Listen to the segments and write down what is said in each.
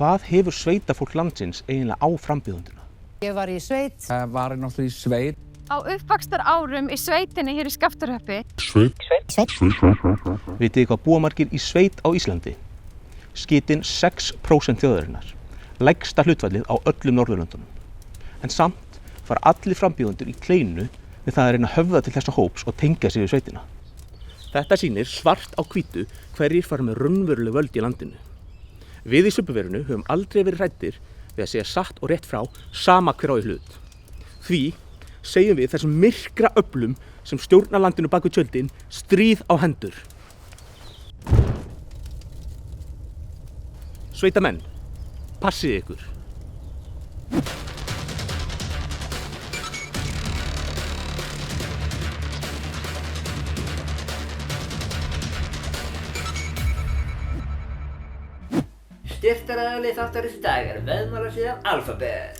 Hvað hefur sveitafólk landsins eiginlega á frambjóðenduna? Ég var í sveit. Var náttúrulega í sveit. Á uppvaxtarárum í sveitinni hér í Skaftárhreppi. Vitið þið hvað búa margir í sveit á Íslandi? Skitinn 6% þjóðarinnar. Lægsta hlutfallið á öllum Norðurlöndunum. En samt fara allir frambjóðendur í kleinu við það að reyna að höfða til þessa hóps og tengja sig við sveitina. Þetta sýnir svart á hvítu hverjir fara með raunveruleg völd í landinu. Við í Subbuverinu höfum aldrei verið hræddir við að segja satt og rétt frá sama hver á í hlut. Því segjum við þessum myrkra öflum sem stjórna landinu bak við tjöldin stríð á hendur. Sveitamenn, passið ykkur. Styrktaraðili þáttarins í dag er veðmálasíðan Alphabet.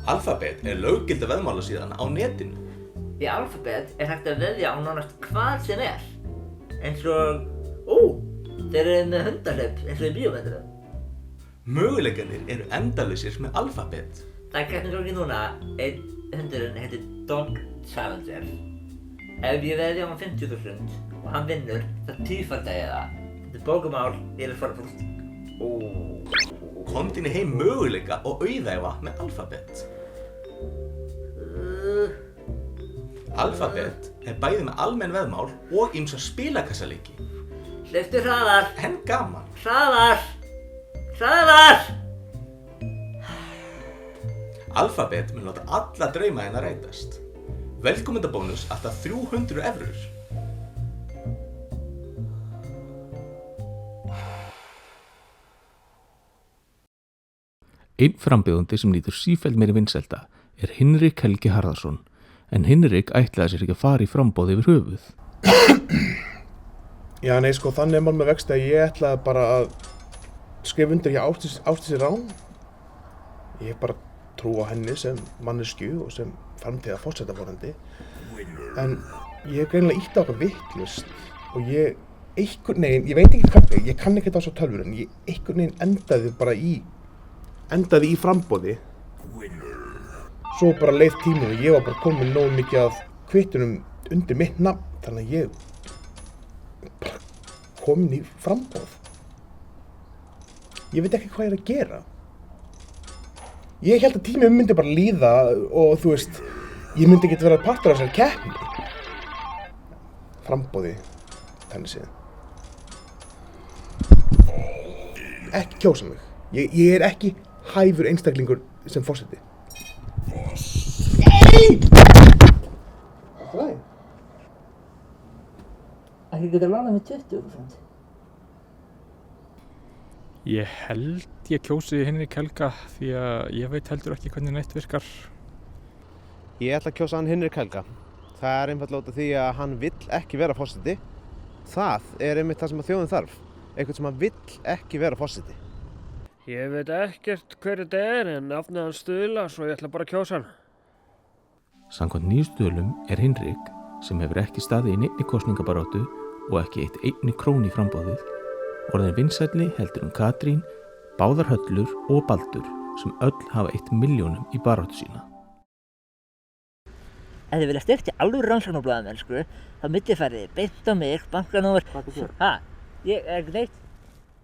Alphabet er löggilda veðmálasíðan á netinu. Í Alphabet er hægt að veðja á nánast hvað sem er. Eins og, þeir eru með hundahlaup eins og í bíómyndunum. Möguleikarnir eru endalausir með Alphabet. Það er keppnisgangi núna, einn hundurinn heitir Dog Challenger. Ef ég veðja á hann 50.000 og hann vinnur, það tífaldegi það. Þetta er bókamál, ég er svarafólk. Komdu inn í heim möguleika og auðæfa með Alphabet. Alphabet er bæði með almenn veðmál og ýmsa spilakassaleiki. Hleyptu hraðar! En gaman! Hraðar! Hraðar! Alphabet mun láta alla drauma hérna rætast. Velkomendabónus alltaf 300 evrur. Einn frambjóðandi sem nýtur sífellt meiri vinsælda er Hinrik Helgi Harðarson, en Hinrik ætlaði sér ekki að fara í framboð yfir höfuð. Já, nei, sko, þannig er mál með vexti að ég ætlaði bara að skrifa undir hjá Ásdísi Rán. Ég hef bara trú á henni sem manneskju og sem framtíða forsetavorandi. En ég hef greinilega ítt á eitthvað vitlaust og ég veit ekki hvað, ég kann ekki þetta á svo tölvur, en ég einhvern veginn endaði í framboði. Svo bara leið tíminn og ég var bara komin nógu mikið af kvittunum undir mitt nafn, þannig að ég bara komin í framboð. Ég veit ekki hvað ég er að gera. Ég held að tíminn myndi bara líða og þú veist, ég myndi ekki vera partur af þessari keppni. Framboði, þannig séð. Ekki kjósa mig. Ég er ekki hæfur einstaklingur sem forseti. Nei! Ekki getur lánað með 20%. Ég held ég kjósi Hinrik Helga því að ég veit heldur ekki hvernig neitt virkar. Ég ætla að kjósa hann Hinrik Helga. Það er einfaldlega út af því að hann vill ekki vera forseti. Það er einmitt það sem að þjóðin þarf. Eitthvað sem að vill ekki vera forseti. Ég veit ekkert hver þetta er en nafnið hans Stuðla svo ég ætla bara að kjósa hann. Samkvæmt nýjum Stuðlum er Hinrik, sem hefur ekki staðið í neinni kosningabaráttu og ekki eitt einni krónu í framboðið, orðinn vinsælli heldur Katrín, báðar Höllur og Baldur sem öll hafa 1 milljón í baráttu sína. Ef þið vilja styrkja alveg rannsóknarblaðamennsku, þá myndi ég farið beint á mig, bankanúmer. Hvað er það? Ég er ekki neitt.